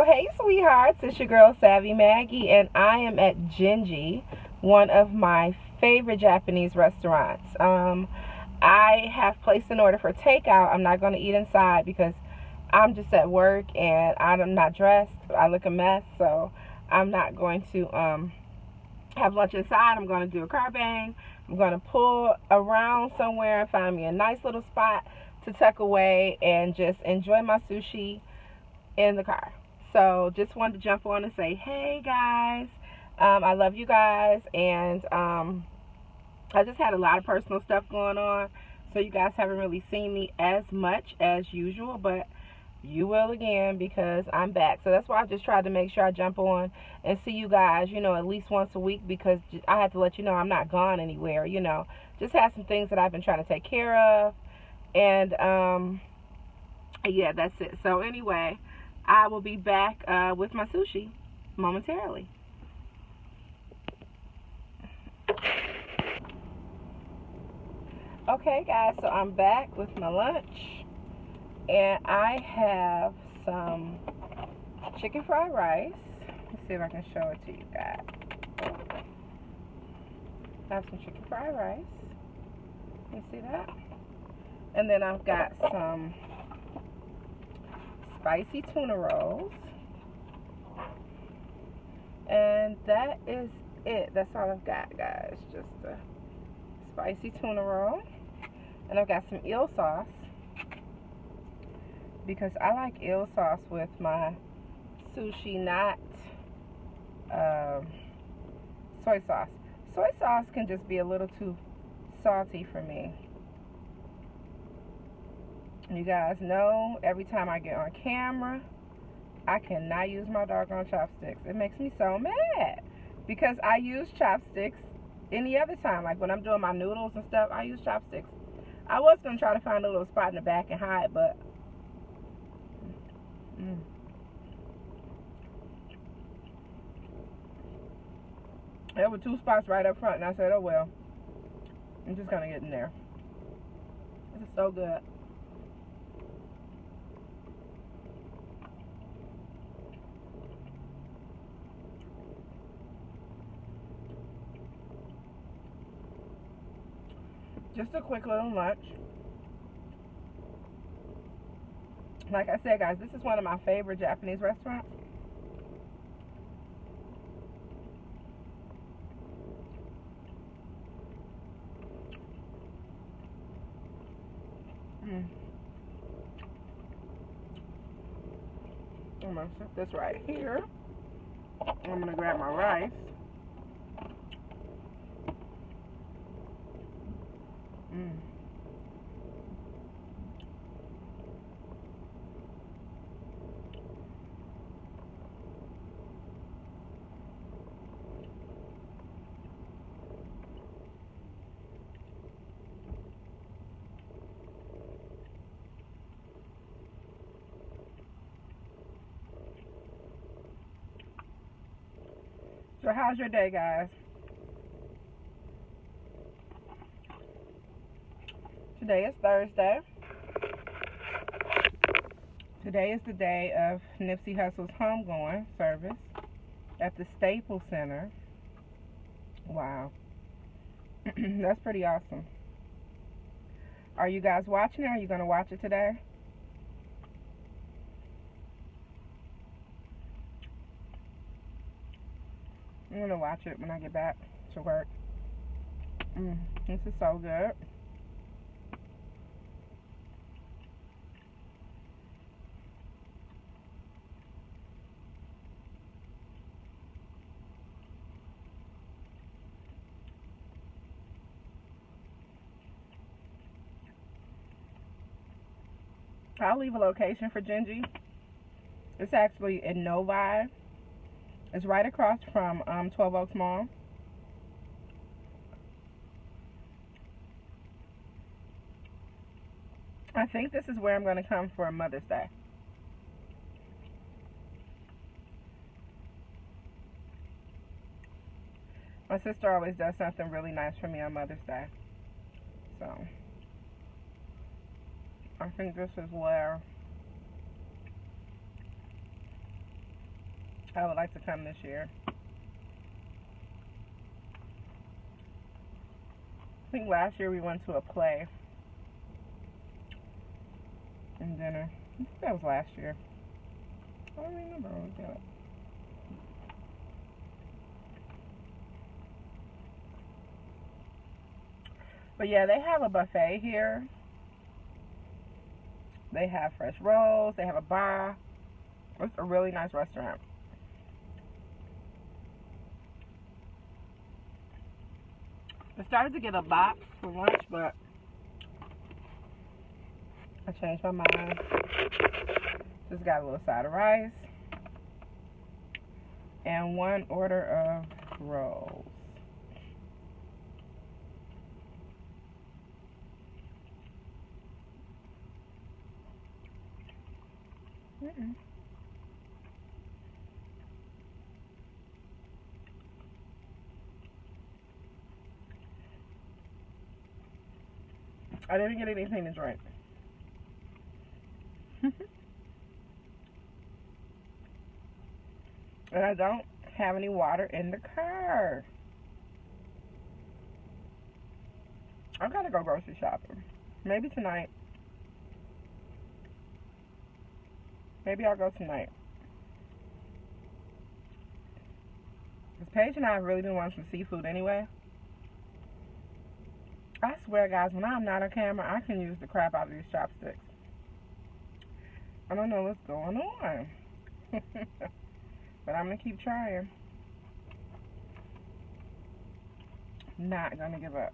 Hey sweethearts, it's your girl Savvy Maggie, and I am at Genji, one of my favorite Japanese restaurants. I have placed an order for takeout. I'm not going to eat inside because I'm just at work and I'm not dressed. I look a mess, so I'm not going to have lunch inside. I'm going to do a car bang. I'm going to pull around somewhere and find me a nice little spot to tuck away and just enjoy my sushi in the car. So just wanted to jump on and say, hey guys, I love you guys, and I just had a lot of personal stuff going on, so you guys haven't really seen me as much as usual, but you will again because I'm back. So that's why I just tried to make sure I jump on and see you guys, at least once a week, because I had to let you know I'm not gone anywhere, just had some things that I've been trying to take care of, and yeah, that's it. So anyway, I will be back with my sushi momentarily. Okay, guys, so I'm back with my lunch, and I have some chicken fried rice. Let's see if I can show it to you guys. I have some chicken fried rice. You see that? And then I've got some spicy tuna rolls. And that is it. That's all I've got, guys. Just a spicy tuna roll. And I've got some eel sauce, because I like eel sauce with my sushi, not soy sauce. Soy sauce can just be a little too salty for me. You guys know every time I get on camera, I cannot use my doggone chopsticks. It makes me so mad because I use chopsticks any other time. Like when I'm doing my noodles and stuff, I use chopsticks. I was going to try to find a little spot in the back and hide, but there were two spots right up front, and I said, oh well, I'm just going to get in there. This is so good. Just a quick little lunch. Like I said, guys, this is one of my favorite Japanese restaurants. I'm going to set this right here. I'm going to grab my rice. So how's your day, guys? Today is Thursday. Today is the day of Nipsey Hustle's homegoing service at the Staples Center. Wow. That's pretty awesome. Are you guys watching it? Are you going to watch it today? I'm going to watch it when I get back to work. This is so good. I'll leave a location for Genji. It's actually in Novi. It's right across from 12 Oaks Mall. I think this is where I'm going to come for Mother's Day. My sister always does something really nice for me on Mother's Day. So I think this is where I would like to come this year. I think last year we went to a play and dinner. I think that was last year. I don't remember. Look at it. But yeah, they have a buffet here. They have fresh rolls. They have a bar. It's a really nice restaurant. I started to get a box for lunch, but I changed my mind. Just got a little side of rice and one order of rolls. I didn't get anything to drink. And I don't have any water in the car. I've got to go grocery shopping. Maybe tonight. Maybe I'll go tonight. Because Paige and I have really been wanting some seafood anyway. I swear, guys, when I'm not on camera, I can use the crap out of these chopsticks. I don't know what's going on. But I'm going to keep trying. Not going to give up.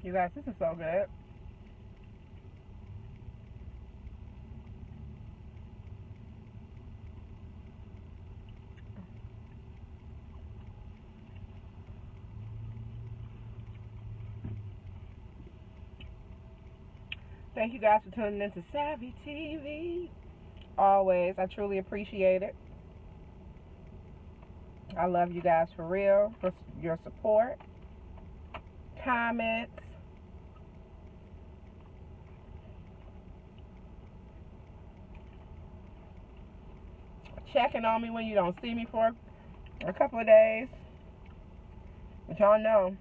You guys, this is so good. Thank you guys for tuning in to Savvy TV. Always, I truly appreciate it. I love you guys for real, for your support, comments, checking on me when you don't see me for a couple of days. But y'all know,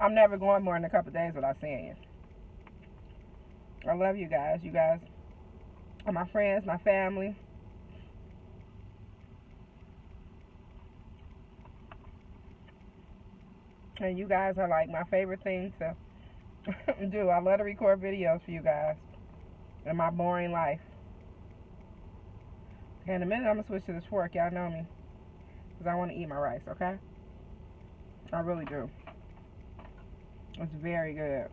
I'm never going more than a couple of days without seeing you. I love you guys. You guys are my friends, my family. And you guys are like my favorite thing to do. I love to record videos for you guys in my boring life. Okay, in a minute I'm going to switch to this fork. Y'all know me. Because I want to eat my rice, okay? I really do. It's very good.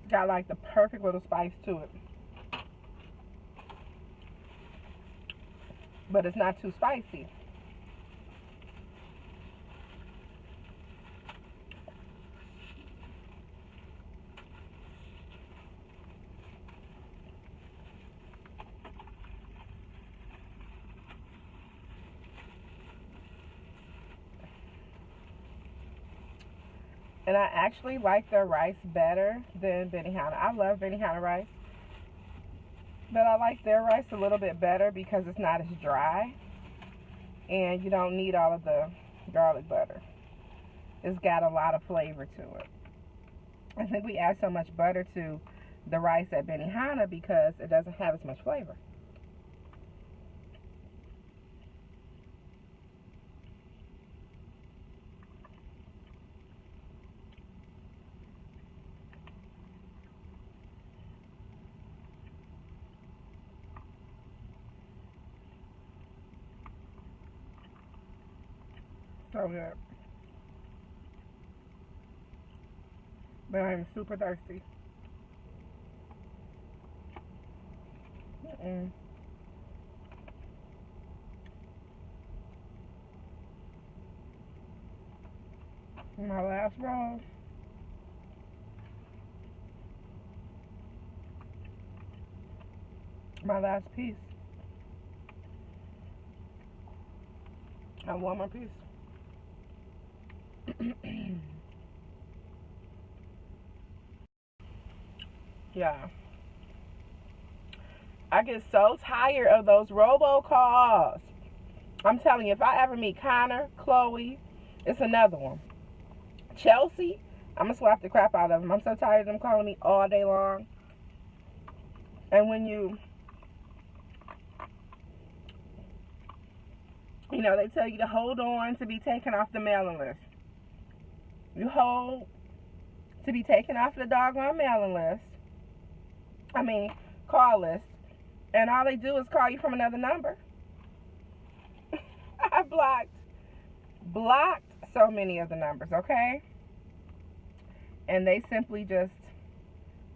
Got like the perfect little spice to it. But it's not too spicy. And I actually like their rice better than Benihana. I love Benihana rice. But I like their rice a little bit better because it's not as dry. And you don't need all of the garlic butter. It's got a lot of flavor to it. I think we add so much butter to the rice at Benihana because it doesn't have as much flavor. So good. But I'm super thirsty. My last roll. My last piece. I want my piece. Yeah. I get so tired of those robocalls. I'm telling you, if I ever meet Connor, Chloe, it's another one. Chelsea, I'm gonna slap the crap out of them. I'm so tired of them calling me all day long. And when they tell you to hold on to be taken off the mailing list. You hold to be taken off the doggone mailing list. I mean, call list. And all they do is call you from another number. I blocked so many of the numbers, okay? And they simply just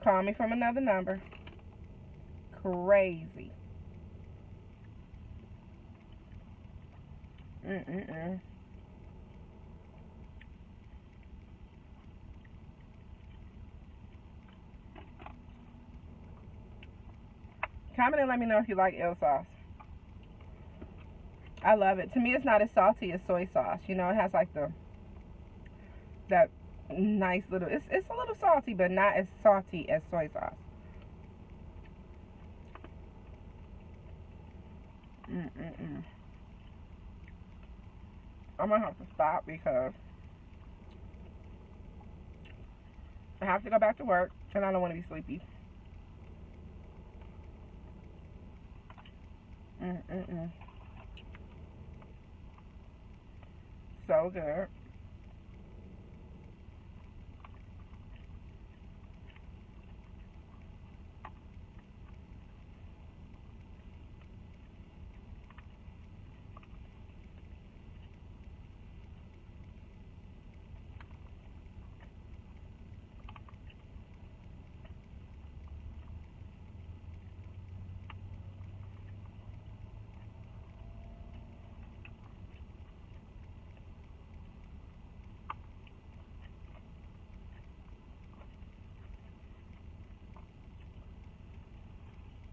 call me from another number. Crazy. Mm-mm-mm. Comment and let me know if you like eel sauce. I love it. To me, it's not as salty as soy sauce. It has like that nice little. It's a little salty, but not as salty as soy sauce. Mm-mm-mm. I'm gonna have to stop because I have to go back to work and I don't want to be sleepy. Mm-mm-mm. So good.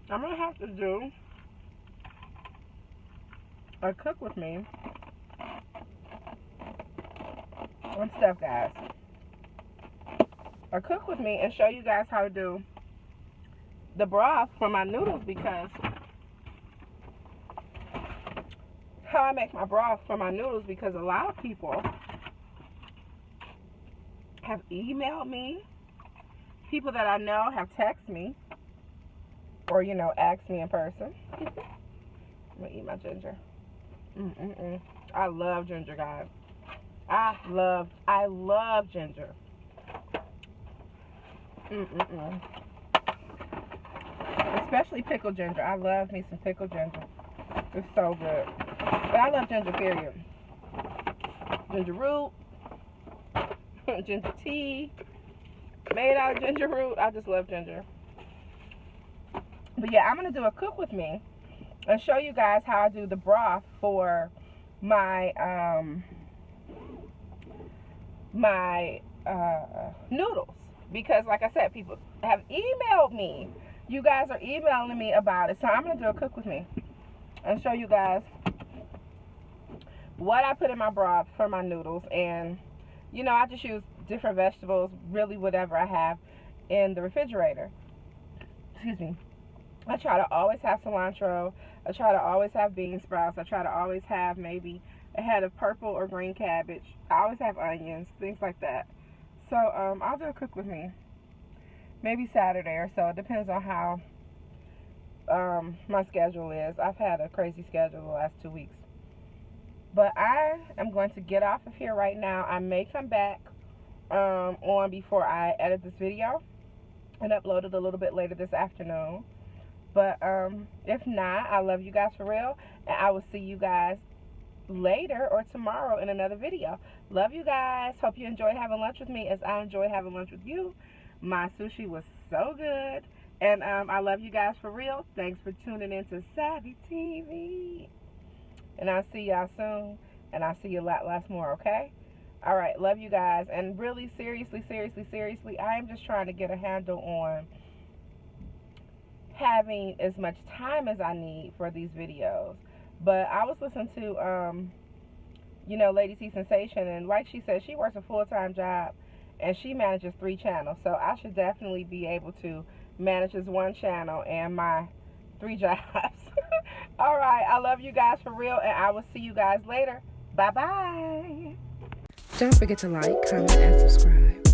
I'm gonna have to do a cook with me and stuff, guys. A cook with me and show you guys how to do the broth for my noodles, because how I make my broth for my noodles, because a lot of people have emailed me, people that I know have texted me, or asked me in person. I'm gonna eat my ginger. Mm-mm-mm. I love ginger, guys. I love ginger. Mm-mm-mm. Especially pickled ginger. I love me some pickled ginger. It's so good. But I love ginger, period. Ginger root, ginger tea, made out of ginger root. I just love ginger. But yeah, I'm going to do a cook with me and show you guys how I do the broth for my noodles, because like I said, people have emailed me. You guys are emailing me about it, so I'm going to do a cook with me and show you guys what I put in my broth for my noodles. And I just use different vegetables, really whatever I have in the refrigerator. Excuse me. I try to always have cilantro. I try to always have bean sprouts. I try to always have maybe a head of purple or green cabbage. I always have onions, things like that. So I'll do a cook with me. Maybe Saturday or so. It depends on how my schedule is. I've had a crazy schedule the last 2 weeks. But I am going to get off of here right now. I may come back on before I edit this video and upload it a little bit later this afternoon. But if not, I love you guys for real. And I will see you guys later or tomorrow in another video. Love you guys. Hope you enjoyed having lunch with me as I enjoyed having lunch with you. My sushi was so good. And I love you guys for real. Thanks for tuning in to Savvy TV. And I'll see y'all soon. And I'll see you a lot more, okay? All right, love you guys. And really, seriously, I am just trying to get a handle on having as much time as I need for these videos. But I was listening to you know, Lady T Sensation. And like she said, she works a full-time job and she manages 3 channels. So I should definitely be able to manage this 1 channel and my 3 jobs. All right, I love you guys for real, and I will see you guys later. Bye-bye. Don't forget to like, comment, and subscribe.